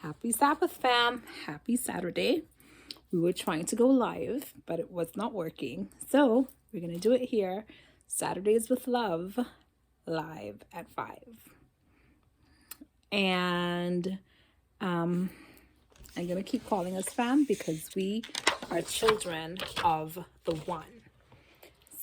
Happy Sabbath, fam. Happy Saturday. We were trying to go live, but it was not working. So we're going to do it here. Saturdays with Love, live at 5. And I'm going to keep calling us fam because we are children of the One.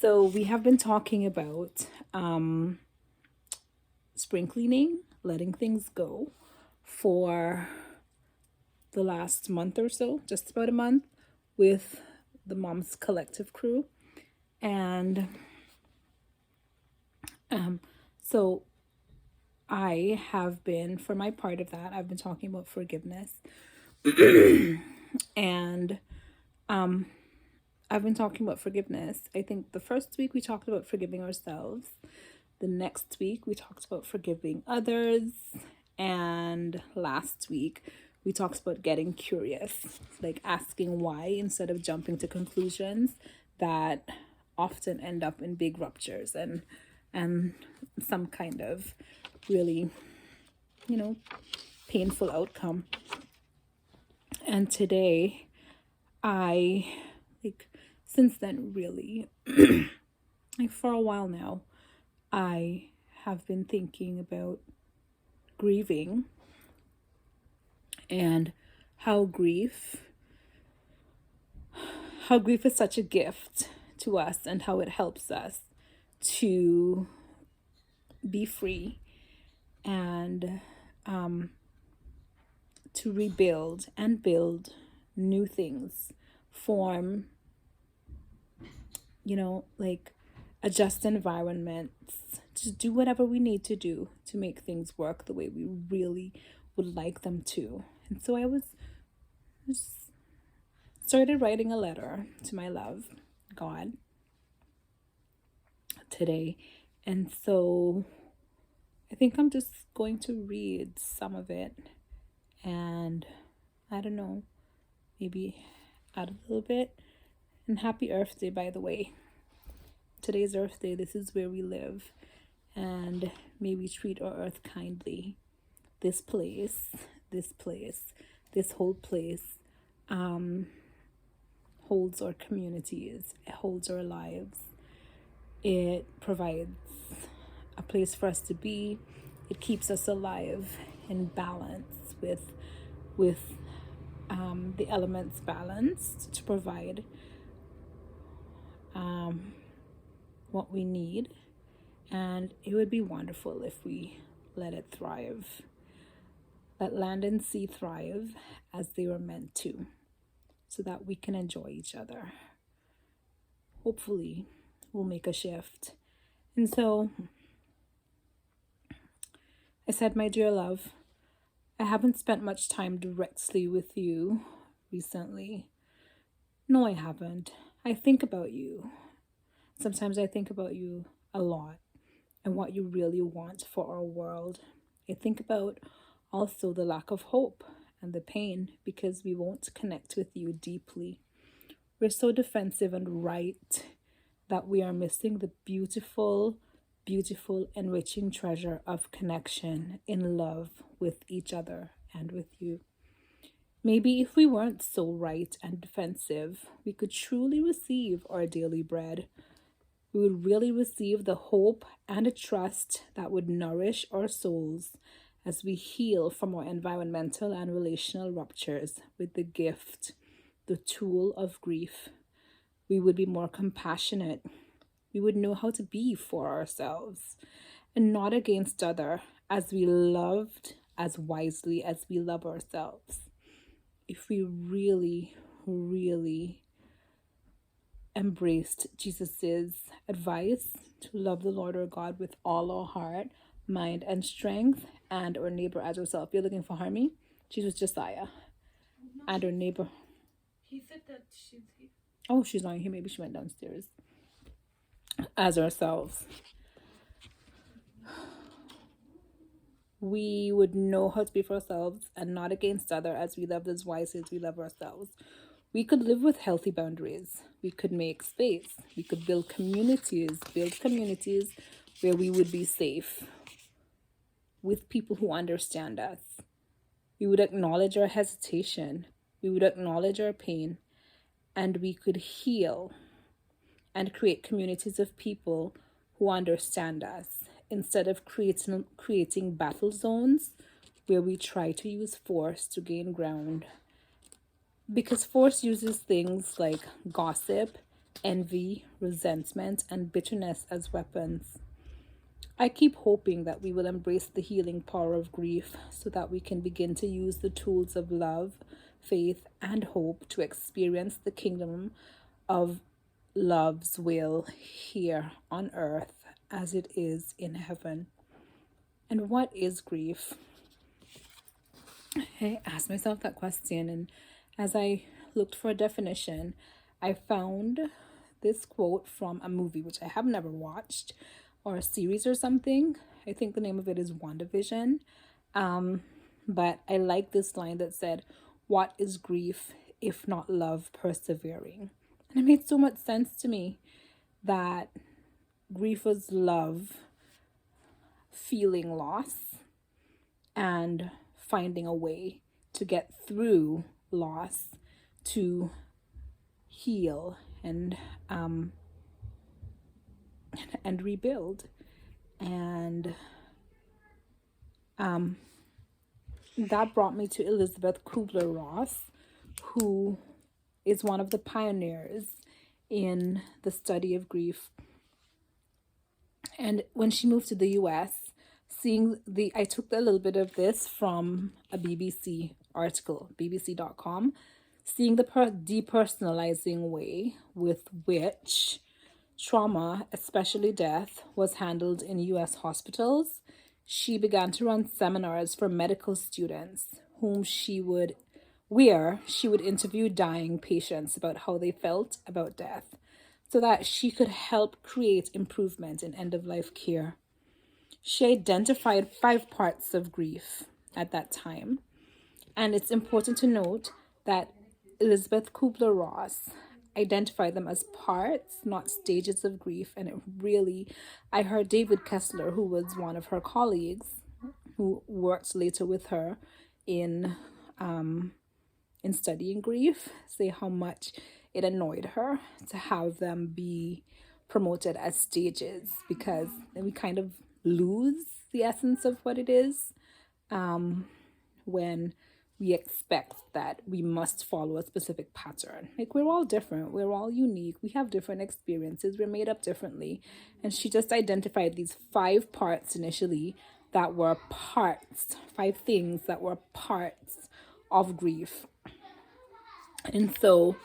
So we have been talking about spring cleaning, letting things go for the last month or so, just about a month, with the Moms Collective crew. And so I have been, for my part of that, I've been talking about forgiveness. And I've been talking about forgiveness. I think the first week we talked about forgiving ourselves. The next week we talked about forgiving others. And last week we talked about getting curious, like asking why instead of jumping to conclusions that often end up in big ruptures and some kind of really, painful outcome. And today, since then, really, for a while now, I have been thinking about grieving and how grief is such a gift to us and how it helps us to be free and to rebuild and build new things, form, adjust environments, to do whatever we need to do to make things work the way we really would like them to. And so I started writing a letter to my love, God, today. And so I think I'm just going to read some of it and I don't know, maybe add a little bit. And happy Earth Day, by the way. Today's Earth Day. This is where we live. And may we treat our earth kindly. This whole place holds our communities. It holds our lives. It provides a place for us to be. It keeps us alive in balance with the elements balanced to provide what we need. And it would be wonderful if we let it thrive. Let land and sea thrive as they were meant to, so that we can enjoy each other. Hopefully, we'll make a shift. And so, I said, my dear love, I haven't spent much time directly with you recently. No, I haven't. I think about you. Sometimes I think about you a lot and what you really want for our world. I think about also the lack of hope and the pain because we won't connect with you deeply. We're so defensive and right that we are missing the beautiful, enriching treasure of connection in love with each other and with you. Maybe if we weren't so right and defensive, we could truly receive our daily bread. We would really receive the hope and a trust that would nourish our souls as we heal from our environmental and relational ruptures with the gift, the tool of grief. We would be more compassionate. We would know how to be for ourselves and not against other, as we loved as wisely as we love ourselves. If we really, really embraced Jesus's advice to love the Lord our God with all our heart, mind, and strength, and our neighbor as ourselves. You're looking for Harmy? She's with Josiah. No, and her neighbor. He said that she's here. Oh, she's not here. Maybe she went downstairs. As ourselves. We would know how to be for ourselves and not against other, as we love as wisely as we love ourselves. We could live with healthy boundaries. We could make space. We could build communities where we would be safe with people who understand us. We would acknowledge our hesitation. We would acknowledge our pain, and we could heal and create communities of people who understand us instead of creating battle zones where we try to use force to gain ground. Because force uses things like gossip, envy, resentment, and bitterness as weapons. I keep hoping that we will embrace the healing power of grief so that we can begin to use the tools of love, faith, and hope to experience the kingdom of love's will here on earth as it is in heaven. And what is grief? I asked myself that question, and as I looked for a definition, I found this quote from a movie which I have never watched, or a series or something. I think the name of it is WandaVision. But I like this line that said, "What is grief if not love persevering?" And it made so much sense to me that grief was love feeling loss and finding a way to get through loss, to heal and rebuild. And that brought me to Elizabeth Kubler-Ross, who is one of the pioneers in the study of grief. And when she moved to the US, I took a little bit of this from a BBC article, bbc.com, seeing the depersonalizing way with which trauma, especially death, was handled in US hospitals. She began to run seminars for medical students where she would interview dying patients about how they felt about death so that she could help create improvement in end-of-life care. She identified 5 parts of grief at that time. And it's important to note that Elizabeth Kubler-Ross identified them as parts, not stages of grief. And I heard David Kessler, who was one of her colleagues, who worked later with her in studying grief, say how much it annoyed her to have them be promoted as stages, because then we kind of lose the essence of what it is when we expect that we must follow a specific pattern. Like, we're all different, we're all unique, we have different experiences, we're made up differently. And she just identified these 5 parts initially that were parts, 5 things that were parts of grief. And so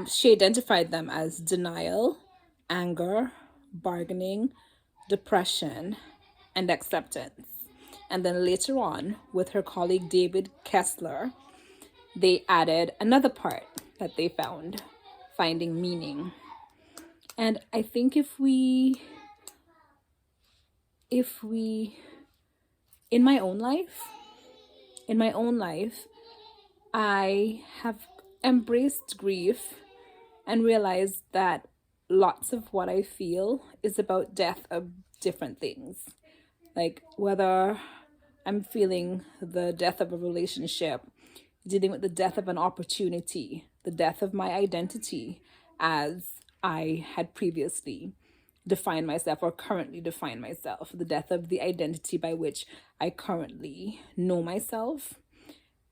she identified them as denial, anger, bargaining, depression, and acceptance. And then later on, with her colleague David Kessler, they added another part that they found, finding meaning. And I think if we in my own life, I have embraced grief and realized that lots of what I feel is about death of different things. Like, whether I'm feeling the death of a relationship, dealing with the death of an opportunity, the death of my identity as I had previously defined myself or currently define myself, the death of the identity by which I currently know myself,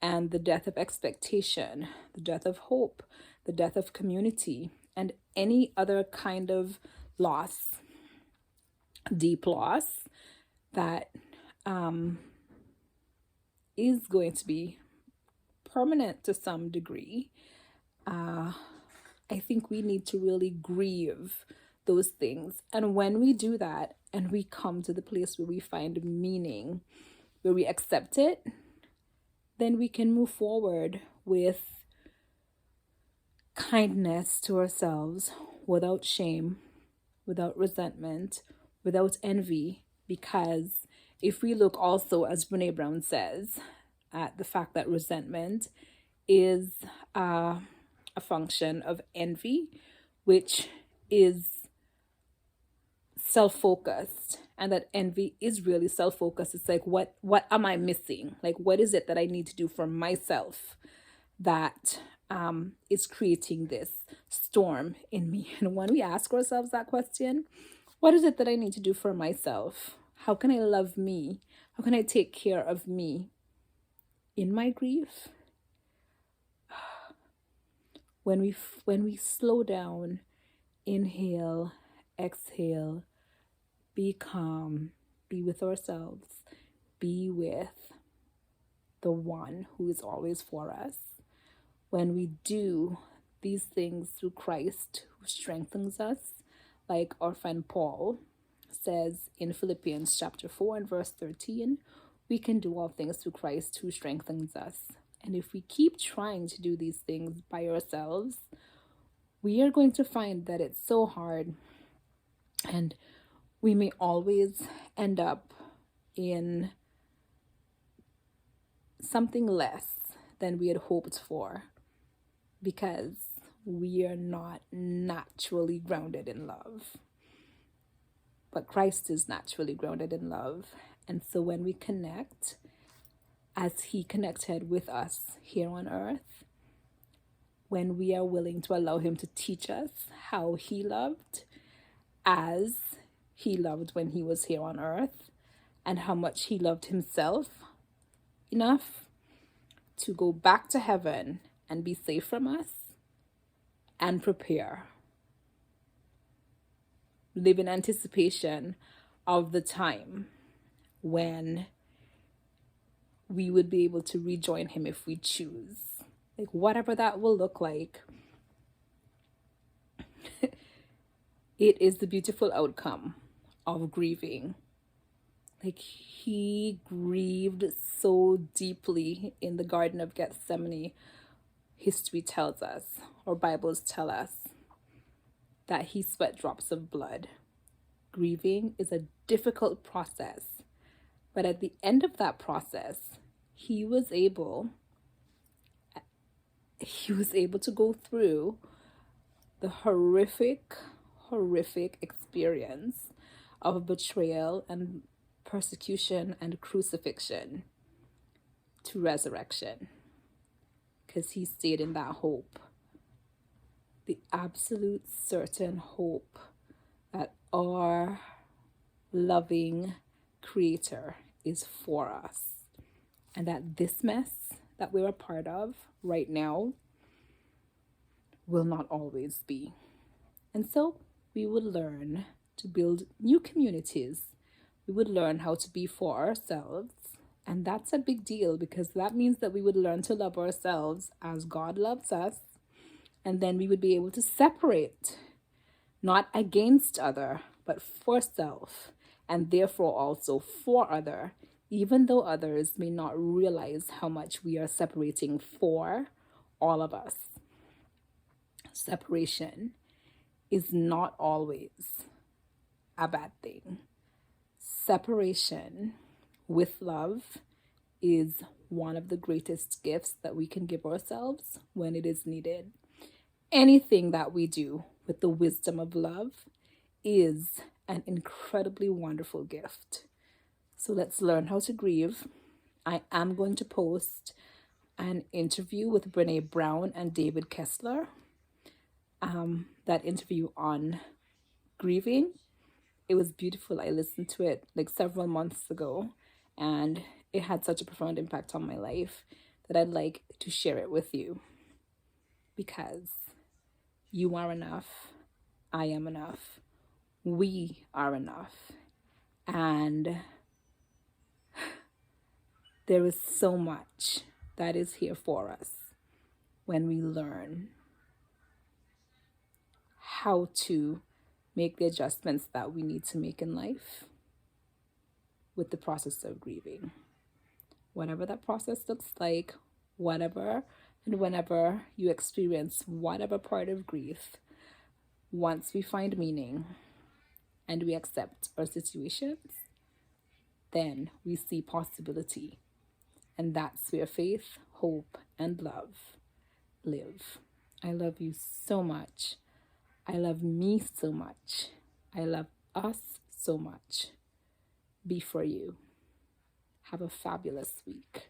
and the death of expectation, the death of hope, the death of community, and any other kind of loss, deep loss, that is going to be permanent to some degree. I think we need to really grieve those things. And when we do that and we come to the place where we find meaning, where we accept it, then we can move forward with kindness to ourselves, without shame, without resentment, without envy. Because if we look also, as Brene Brown says, at the fact that resentment is a function of envy, which is self-focused, and that envy is really self-focused. It's like, what am I missing? Like, what is it that I need to do for myself that is creating this storm in me? And when we ask ourselves that question, what is it that I need to do for myself? How can I love me? How can I take care of me in my grief? When we slow down, inhale, exhale, be calm, be with ourselves, be with the one who is always for us. When we do these things through Christ who strengthens us, like our friend Paul says in Philippians chapter 4 and verse 13, we can do all things through Christ who strengthens us. And if we keep trying to do these things by ourselves, we are going to find that it's so hard, and we may always end up in something less than we had hoped for, because we are not naturally grounded in love. But Christ is naturally grounded in love. And so when we connect, as he connected with us here on earth, when we are willing to allow him to teach us how he loved, as he loved when he was here on earth, and how much he loved himself enough to go back to heaven and be safe from us and prepare, live in anticipation of the time when we would be able to rejoin him if we choose. Like, whatever that will look like, it is the beautiful outcome of grieving. Like, he grieved so deeply in the Garden of Gethsemane. History tells us, or Bibles tell us, that he sweat drops of blood. Grieving is a difficult process, but at the end of that process, he was able to go through the horrific experience of betrayal and persecution and crucifixion to resurrection, because he stayed in that hope, the absolute certain hope that our loving Creator is for us, and that this mess that we're a part of right now will not always be. And so we would learn to build new communities. We would learn how to be for ourselves. And that's a big deal, because that means that we would learn to love ourselves as God loves us. And then we would be able to separate, not against other, but for self, and therefore also for other, even though others may not realize how much we are separating for all of us. Separation is not always a bad thing. Separation with love is one of the greatest gifts that we can give ourselves when it is needed. Anything that we do with the wisdom of love is an incredibly wonderful gift. So let's learn how to grieve. I am going to post an interview with Brene Brown and David Kessler. That interview on grieving. It was beautiful. I listened to it like several months ago, and it had such a profound impact on my life that I'd like to share it with you, because you are enough. I am enough. We are enough. And there is so much that is here for us when we learn how to make the adjustments that we need to make in life with the process of grieving. Whatever that process looks like, whatever and whenever you experience whatever part of grief, once we find meaning and we accept our situations, then we see possibility. And that's where faith, hope, and love live. I love you so much. I love me so much. I love us so much. Be for you. Have a fabulous week.